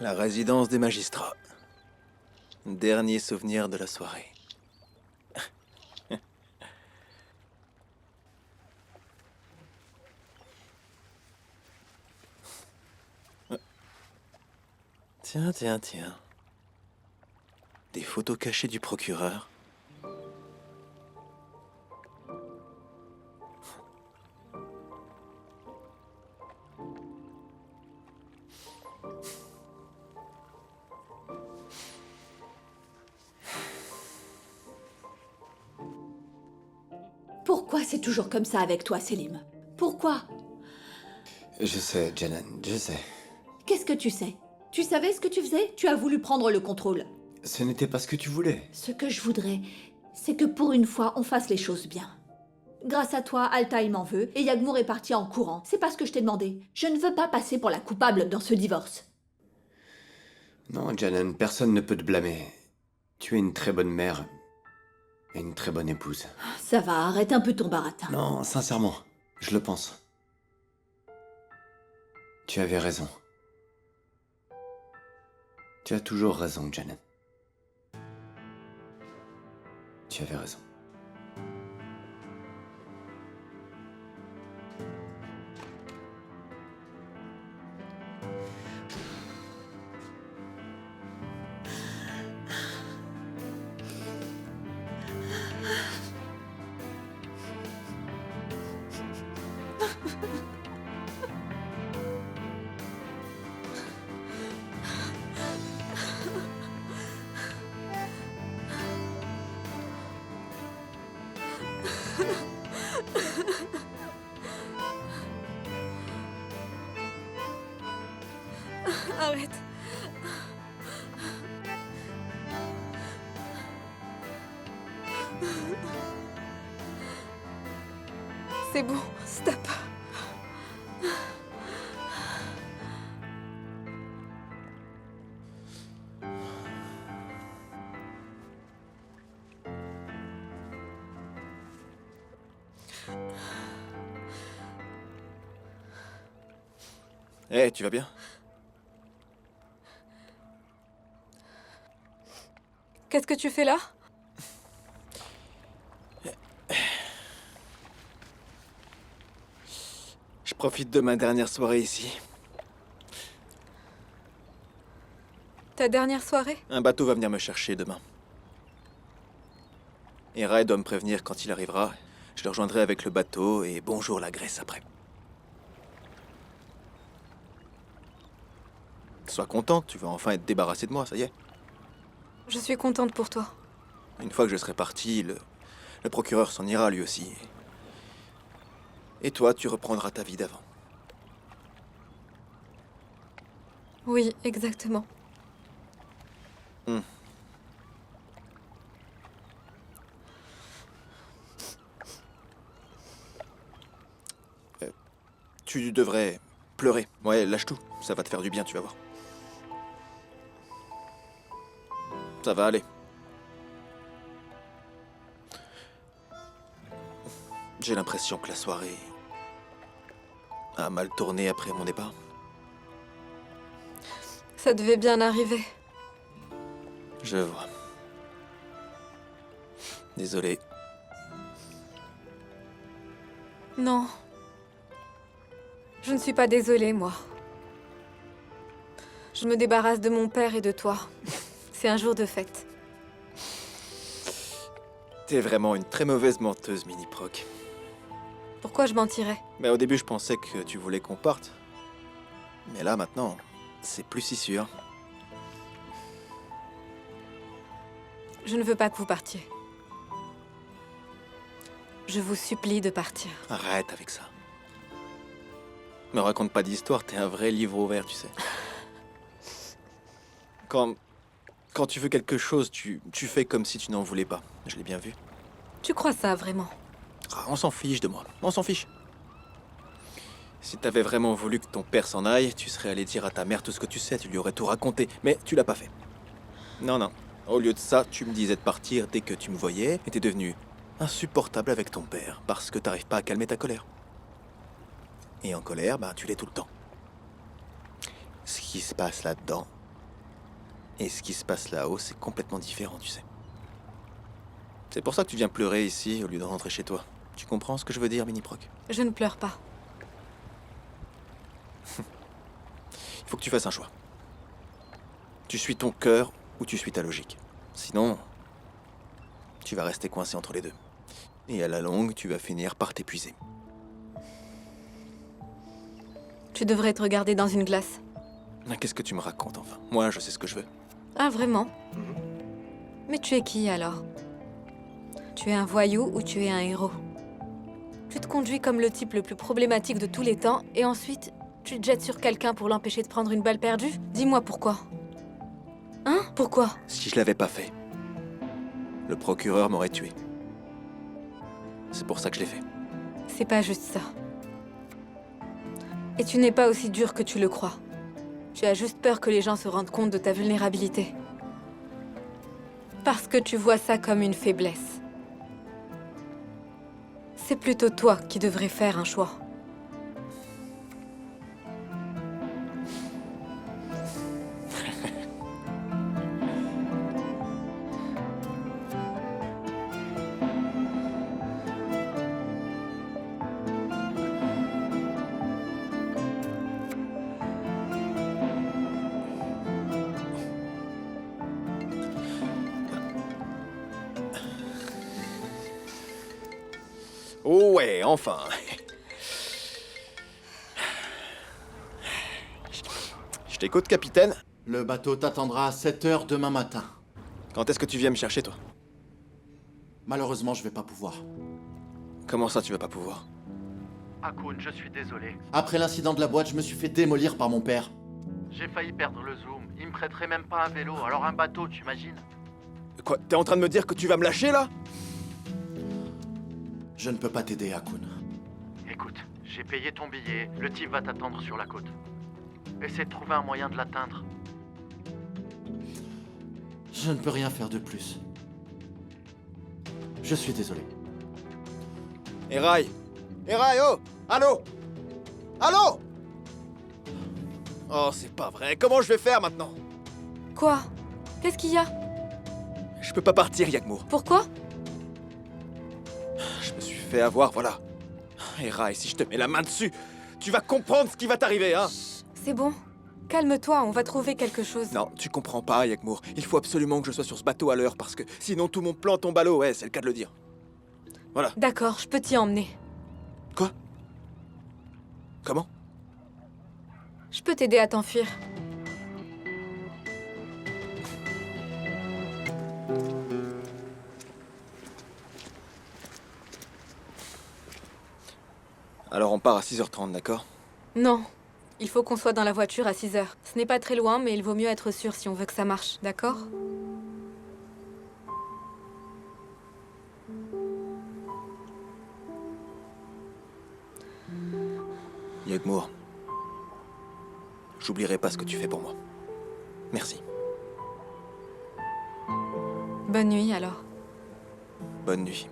La résidence des magistrats. Dernier souvenir de la soirée. Tiens. Des photos cachées du procureur. Pourquoi c'est toujours comme ça avec toi, Selim? Pourquoi? Je sais, Janan, je sais. Qu'est-ce que tu sais? Tu savais ce que tu faisais? Tu as voulu prendre le contrôle. Ce n'était pas ce que tu voulais. Ce que je voudrais, c'est que pour une fois, on fasse les choses bien. Grâce à toi, Altaï m'en veut, et Yagmour est parti en courant. C'est pas ce que je t'ai demandé. Je ne veux pas passer pour la coupable dans ce divorce. Non, Janan, personne ne peut te blâmer. Tu es une très bonne mère et une très bonne épouse. Ça va, arrête un peu ton baratin. Non, sincèrement, je le pense. Tu avais raison. Tu as toujours raison, Janan. Tu avais raison. Arrête. C'est bon, stop. Hé, tu vas bien? Qu'est-ce que tu fais là? Je profite de ma dernière soirée ici. Ta dernière soirée? Un bateau va venir me chercher demain. Et Ray doit me prévenir quand il arrivera. Je le rejoindrai avec le bateau et bonjour la Grèce après. Sois content, tu vas enfin être débarrassé de moi, ça y est. Je suis contente pour toi. Une fois que je serai parti, le procureur s'en ira lui aussi. Et toi, tu reprendras ta vie d'avant. Oui, exactement. Tu devrais pleurer. Ouais, lâche tout. Ça va te faire du bien, tu vas voir. Ça va aller. J'ai l'impression que la soirée a mal tourné après mon départ. Ça devait bien arriver. Je vois. Désolé. Non. Je ne suis pas désolée, moi. Je me débarrasse de mon père et de toi. C'est un jour de fête. T'es vraiment une très mauvaise menteuse, Mini-Proc. Pourquoi je mentirais? Mais au début, je pensais que tu voulais qu'on parte. Mais là, maintenant, c'est plus si sûr. Je ne veux pas que vous partiez. Je vous supplie de partir. Arrête avec ça. Me raconte pas d'histoire, t'es un vrai livre ouvert, tu sais. Quand tu veux quelque chose, tu fais comme si tu n'en voulais pas. Je l'ai bien vu. Tu crois ça, vraiment? Ah, on s'en fiche de moi. On s'en fiche. Si t'avais vraiment voulu que ton père s'en aille, tu serais allé dire à ta mère tout ce que tu sais, tu lui aurais tout raconté. Mais tu l'as pas fait. Non. Au lieu de ça, tu me disais de partir dès que tu me voyais, et t'es devenu insupportable avec ton père, parce que t'arrives pas à calmer ta colère. Et en colère, tu l'es tout le temps. Ce qui se passe là-dedans, Et ce qui se passe là-haut, c'est complètement différent, tu sais. C'est pour ça que tu viens pleurer ici au lieu de rentrer chez toi. Tu comprends ce que je veux dire, Mini-Proc? Je ne pleure pas. Il faut que tu fasses un choix. Tu suis ton cœur ou tu suis ta logique. Sinon, tu vas rester coincé entre les deux. Et à la longue, tu vas finir par t'épuiser. Tu devrais te regarder dans une glace. Ah, qu'est-ce que tu me racontes, enfin? Moi, je sais ce que je veux. Ah, vraiment? Mais tu es qui, alors? Tu es un voyou ou tu es un héros? Tu te conduis comme le type le plus problématique de tous les temps, et ensuite, tu te jettes sur quelqu'un pour l'empêcher de prendre une balle perdue? Dis-moi pourquoi. Hein? Pourquoi? Si je l'avais pas fait, le procureur m'aurait tué. C'est pour ça que je l'ai fait. C'est pas juste ça. Et tu n'es pas aussi dur que tu le crois. Tu as juste peur que les gens se rendent compte de ta vulnérabilité. Parce que tu vois ça comme une faiblesse. C'est plutôt toi qui devrais faire un choix. Oh ouais, enfin. Je t'écoute, capitaine. Le bateau t'attendra à 7 heures demain matin. Quand est-ce que tu viens me chercher, toi? Malheureusement, je vais pas pouvoir. Comment ça, tu vas pas pouvoir? Akun, je suis désolé. Après l'incident de la boîte, je me suis fait démolir par mon père. J'ai failli perdre le zoom. Il me prêterait même pas un vélo, alors un bateau, tu imagines? Quoi, t'es en train de me dire que tu vas me lâcher, là? Je ne peux pas t'aider, Akun. Écoute, j'ai payé ton billet. Le type va t'attendre sur la côte. Essaie de trouver un moyen de l'atteindre. Je ne peux rien faire de plus. Je suis désolé. Eraï! Eraï, oh! Allô? Allô? Oh, c'est pas vrai. Comment je vais faire maintenant? Quoi? Qu'est-ce qu'il y a? Je peux pas partir, Yagmour. Pourquoi? Je me suis fait avoir, voilà. Eraï, si je te mets la main dessus, tu vas comprendre ce qui va t'arriver, hein? C'est bon. Calme-toi, on va trouver quelque chose. Non, tu comprends pas, Yagmour. Il faut absolument que je sois sur ce bateau à l'heure parce que sinon tout mon plan tombe à l'eau, ouais, c'est le cas de le dire. Voilà. D'accord, je peux t'y emmener. Quoi? Comment? Je peux t'aider à t'enfuir. Alors on part à 6h30, d'accord? Non. Il faut qu'on soit dans la voiture à 6 heures. Ce n'est pas très loin, mais il vaut mieux être sûr si on veut que ça marche, d'accord? Yagmour, j'oublierai pas ce que tu fais pour moi. Merci. Bonne nuit alors. Bonne nuit.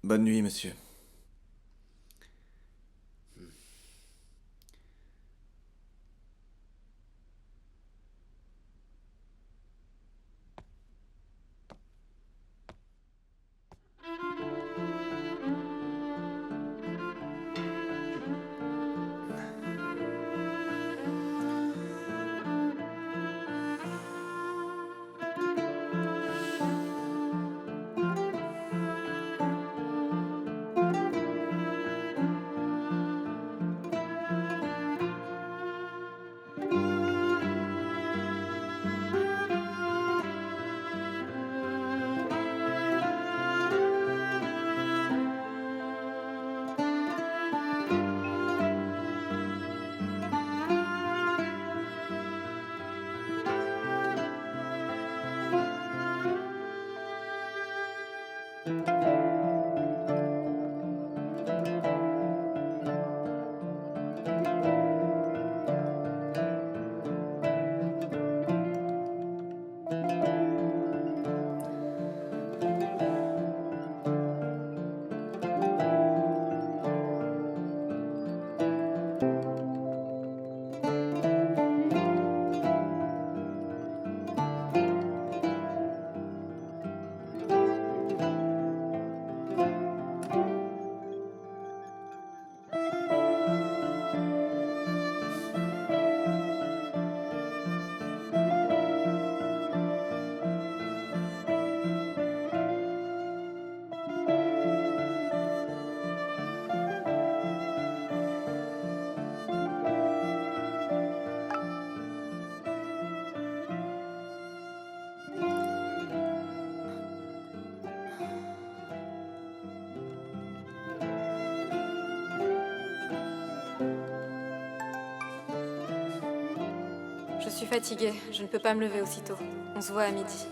Bonne nuit, monsieur. suis fatiguée, je ne peux pas me lever aussitôt. On se voit à midi.